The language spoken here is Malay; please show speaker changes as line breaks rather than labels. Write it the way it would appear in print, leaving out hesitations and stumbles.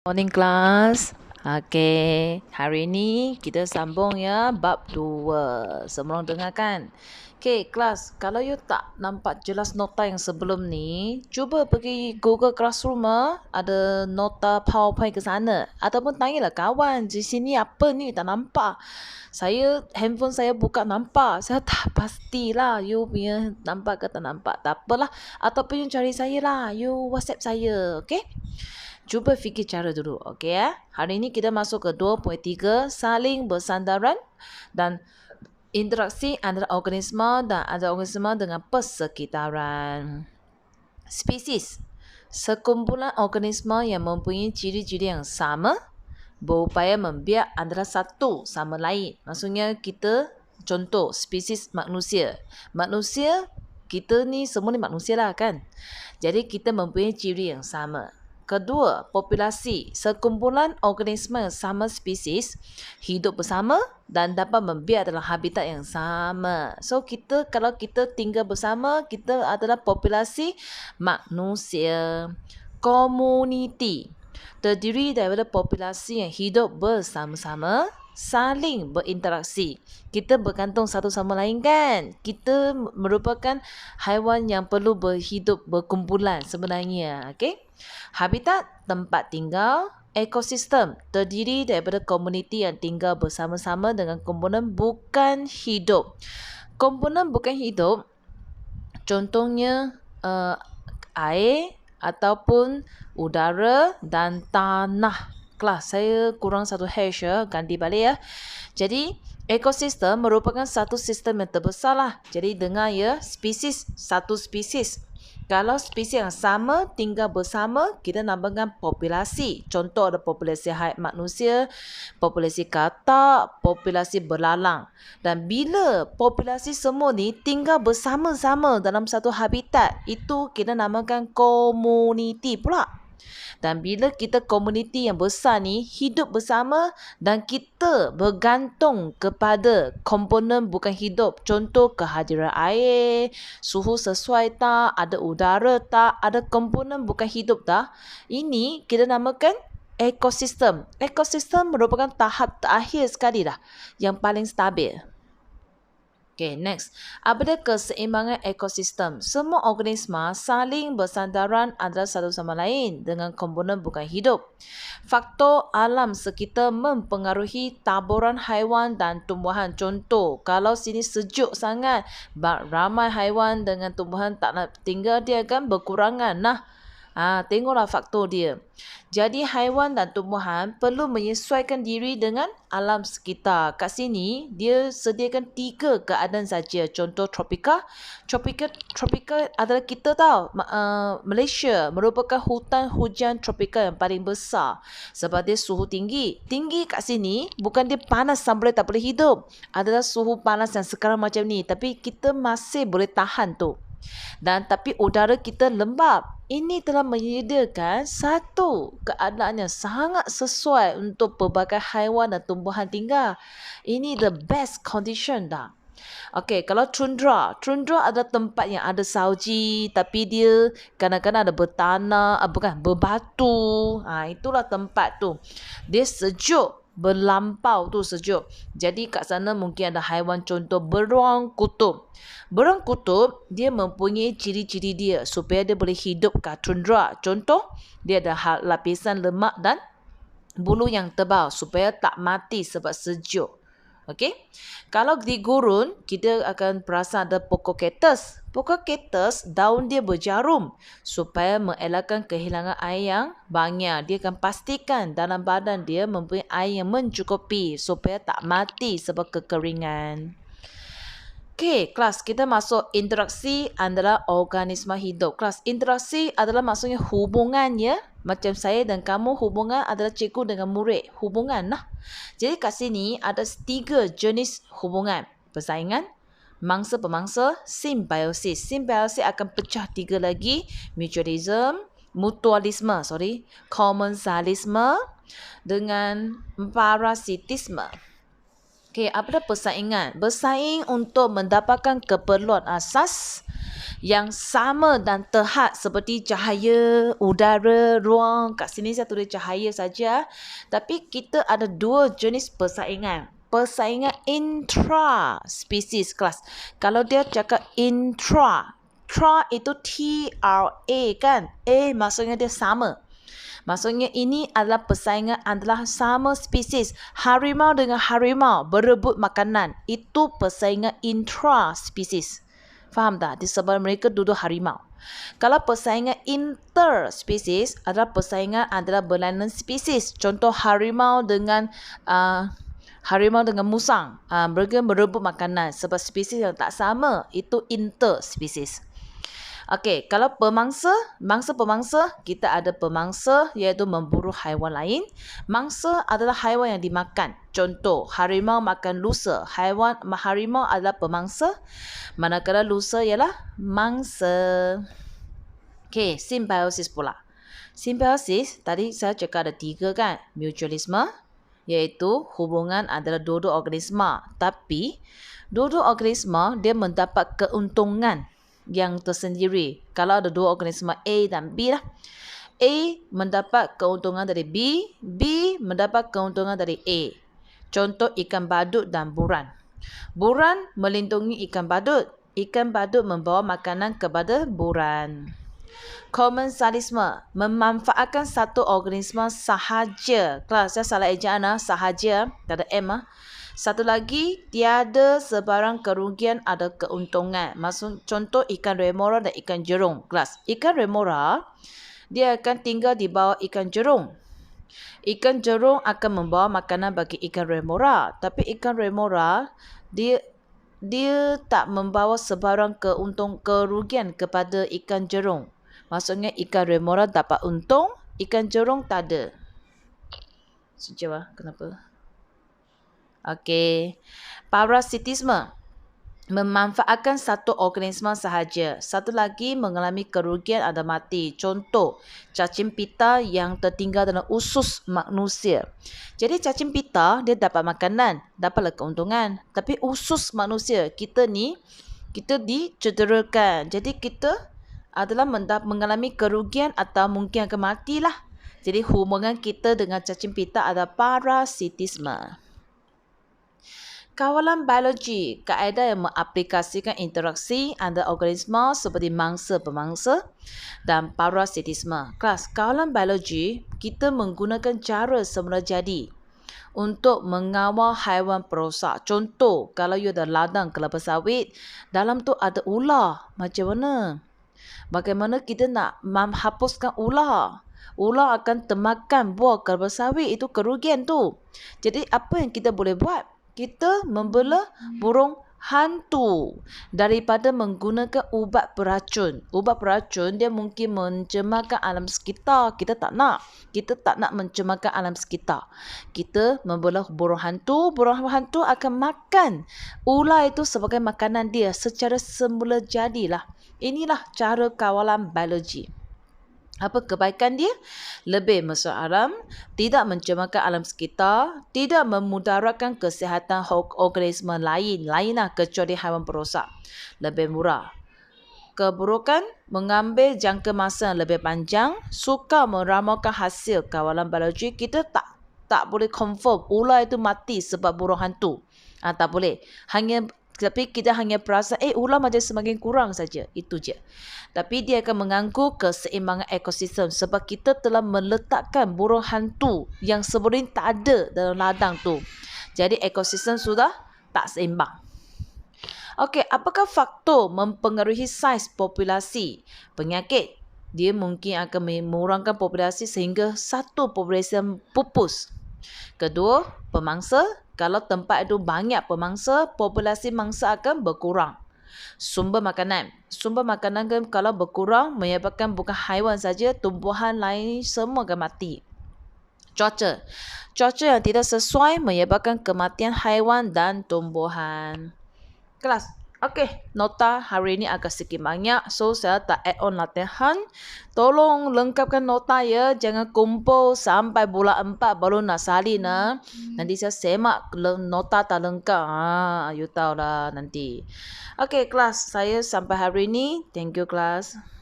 Morning kelas. Okey, hari ini kita sambung ya bab 2. Semua orang dengarkan. Okey, kelas, kalau you tak nampak jelas nota yang sebelum ni, cuba pergi Google Classroom ada nota PowerPoint ke sana ataupun tanyalah kawan di sini apa ni tak nampak. Handphone saya buka nampak. Saya tak pastilah you punya nampak ke tak nampak. Tak apalah, ataupun you cari saya lah. You WhatsApp saya, okey? Cuba fikir cara dulu, okey ya. Hari ini kita masuk ke 2.3, saling bersandaran dan interaksi antara organisma dan antara organisma dengan persekitaran. Spesies, sekumpulan organisma yang mempunyai ciri-ciri yang sama, berupaya membiak antara satu sama lain. Maksudnya kita, contoh, spesies manusia. Manusia, kita ni semua ni manusia lah kan. Jadi kita mempunyai ciri yang sama. Kedua, populasi. Sekumpulan organisma yang sama spesies hidup bersama dan dapat membiak dalam habitat yang sama. So, kalau kita tinggal bersama, kita adalah populasi manusia. Komuniti terdiri daripada populasi yang hidup bersama-sama, saling berinteraksi. Kita bergantung satu sama lain kan? Kita merupakan haiwan yang perlu berhidup berkumpulan sebenarnya. Okay? Habitat, tempat tinggal. Ekosistem terdiri daripada komuniti yang tinggal bersama-sama dengan komponen bukan hidup. Komponen bukan hidup, contohnya air ataupun udara dan tanah. Kelas, saya kurang satu hash ya, ganti balik ya. Jadi, ekosistem merupakan satu sistem yang terbesar lah. Jadi, dengar ya, satu spesies. Kalau spesies yang sama tinggal bersama, kita namakan populasi. Contoh ada populasi manusia, populasi katak, populasi belalang. Dan bila populasi semua ni tinggal bersama-sama dalam satu habitat, itu kita namakan komuniti pula. Dan bila kita komuniti yang besar ni hidup bersama dan kita bergantung kepada komponen bukan hidup. Contoh kehadiran air, suhu sesuai tak, ada udara tak, ada komponen bukan hidup tak. Ini kita namakan ekosistem. Ekosistem merupakan tahap terakhir sekali lah yang paling stabil. Okay, next. Apabila keseimbangan ekosistem, semua organisma saling bersandaran antara satu sama lain dengan komponen bukan hidup. Faktor alam sekitar mempengaruhi taburan haiwan dan tumbuhan. Contoh, kalau sini sejuk sangat, ramai haiwan dengan tumbuhan tak nak tinggal, dia akan berkurangan. Tengoklah faktor dia. Jadi haiwan dan tumbuhan perlu menyesuaikan diri dengan alam sekitar. Kat sini dia sediakan 3 keadaan saja. Contoh tropika. Tropika adalah kita tahu Malaysia merupakan hutan hujan tropika yang paling besar. Sebab dia suhu tinggi. Tinggi kat sini bukan dia panas sampai tak boleh hidup. Adalah suhu panas yang sekarang macam ni. Tapi kita masih boleh tahan tu. Dan tapi udara kita lembap. Ini telah menyediakan satu keadaan yang sangat sesuai untuk pelbagai haiwan dan tumbuhan tinggal. Ini the best condition dah. Okey, kalau tundra. Tundra adalah tempat yang ada salji tapi dia kadang-kadang ada berbatu. Itulah tempat tu. Dia sejuk. Berlampau tu sejuk. Jadi kat sana mungkin ada haiwan contoh beruang kutub. Beruang kutub dia mempunyai ciri-ciri dia supaya dia boleh hidup kat tundra. Contoh, dia ada lapisan lemak dan bulu yang tebal supaya tak mati sebab sejuk. Okey. Kalau di gurun, kita akan perasan ada pokok kaktus. Pokok kaktus, daun dia berjarum supaya mengelakkan kehilangan air yang banyak. Dia akan pastikan dalam badan dia mempunyai air yang mencukupi supaya tak mati sebab kekeringan. Okey, kelas kita masuk interaksi antara organisma hidup. Kelas interaksi adalah maksudnya hubungan ya. Macam saya dan kamu hubungan adalah cikgu dengan murid. Hubungan lah. Jadi kat sini ada 3 jenis hubungan. Persaingan, mangsa-pemangsa, simbiosis. Simbiosis akan pecah 3 lagi. Mutualisme, komensalisme dengan parasitisme. Okey, apa persaingan? Bersaing untuk mendapatkan keperluan asas yang sama dan terhad seperti cahaya, udara, ruang. Kat sini saya tulis cahaya saja. Tapi kita ada dua jenis persaingan. Persaingan intra-species kelas. Kalau dia cakap intra itu T-R-A kan. A maksudnya dia sama. Maksudnya ini adalah persaingan adalah sama spesies. Harimau dengan harimau berebut makanan. Itu persaingan intra-species. Faham tak? Disebabkan mereka duduk harimau. Kalau persaingan interspesies adalah persaingan adalah berlainan spesies. Contoh harimau dengan musang. Mereka berebut makanan. Sebab spesies yang tak sama. Itu interspesies. Okey, kalau pemangsa, kita ada pemangsa iaitu memburu haiwan lain. Mangsa adalah haiwan yang dimakan. Contoh, harimau makan lusa. Harimau adalah pemangsa, manakala lusa ialah mangsa. Okey, simbiosis pula. Simbiosis, tadi saya cakap ada 3 kan. Mutualisme, iaitu hubungan antara dua-dua organisma. Tapi, dua-dua organisma dia mendapat keuntungan yang tersendiri. Kalau ada dua organisma A dan B lah. A mendapat keuntungan dari B, B mendapat keuntungan dari A. Contoh ikan badut dan buran. Buran melindungi ikan badut. Ikan badut membawa makanan kepada buran. Komensalisme, memanfaatkan satu organisma sahaja. Kelas saya salah ejaan sahaja, tak ada M Satu lagi, tiada sebarang kerugian ada keuntungan. Maksud contoh ikan remora dan ikan jerung. Kelas. Ikan remora, dia akan tinggal di bawah ikan jerung. Ikan jerung akan membawa makanan bagi ikan remora. Tapi ikan remora, dia tak membawa sebarang kerugian kepada ikan jerung. Maksudnya ikan remora dapat untung, ikan jerung tak ada. Sejauh kenapa? Okey. Parasitisme, memanfaatkan satu organisma sahaja. Satu lagi mengalami kerugian atau mati. Contoh, cacing pita yang tertinggal dalam usus manusia. Jadi cacing pita dia dapat makanan, dapatlah keuntungan. Tapi usus manusia kita dicederakan. Jadi kita adalah mengalami kerugian atau mungkin akan matilah. Jadi hubungan kita dengan cacing pita adalah parasitisme. Kawalan biologi, kaedah yang mengaplikasikan interaksi antara organisma seperti mangsa-pemangsa dan parasitisme. Kelas kawalan biologi, kita menggunakan cara semula jadi untuk mengawal haiwan perosak. Contoh, kalau you ada ladang kelapa sawit, dalam tu ada ular. Macam mana? Bagaimana kita nak menghapuskan ular? Ular akan termakan buah kelapa sawit, itu kerugian tu. Jadi apa yang kita boleh buat? Kita membela burung hantu daripada menggunakan ubat beracun. Ubat beracun dia mungkin mencemarkan alam sekitar. Kita tak nak mencemarkan alam sekitar. Kita membela burung hantu. Burung hantu akan makan ular itu sebagai makanan dia secara semula jadilah. Inilah cara kawalan biologi. Apa kebaikan dia? Lebih masuk alam, tidak mencemarkan alam sekitar, tidak memudaratkan kesihatan organisma lainlah kecuali haiwan perosak. Lebih murah. Keburukan, mengambil jangka masa yang lebih panjang, suka meramalkan hasil kawalan biologi. Kita tak boleh confirm ular itu mati sebab burung hantu. Tak boleh. Tapi kita hanya perasan, ular macam semakin kurang saja. Itu je. Tapi dia akan mengganggu keseimbangan ekosistem sebab kita telah meletakkan burung hantu yang sebelum tak ada dalam ladang tu. Jadi ekosistem sudah tak seimbang. Okey, apakah faktor mempengaruhi saiz populasi? Penyakit. Dia mungkin akan mengurangkan populasi sehingga satu populasi pupus. Kedua, pemangsa. Kalau tempat itu banyak pemangsa, populasi mangsa akan berkurang. Sumber makanan. Sumber makanan kan kalau berkurang menyebabkan bukan haiwan saja, tumbuhan lain semua akan mati. Cuaca. Cuaca yang tidak sesuai menyebabkan kematian haiwan dan tumbuhan. Kelas. Okey, nota hari ini agak sedikit banyak, so saya tak add on latihan. Tolong lengkapkan nota ya, jangan kumpul sampai bulan 4 baru nak salin Nanti saya semak nota tak lengkap. You tahulah nanti. Okey, kelas, saya sampai hari ini. Thank you, kelas.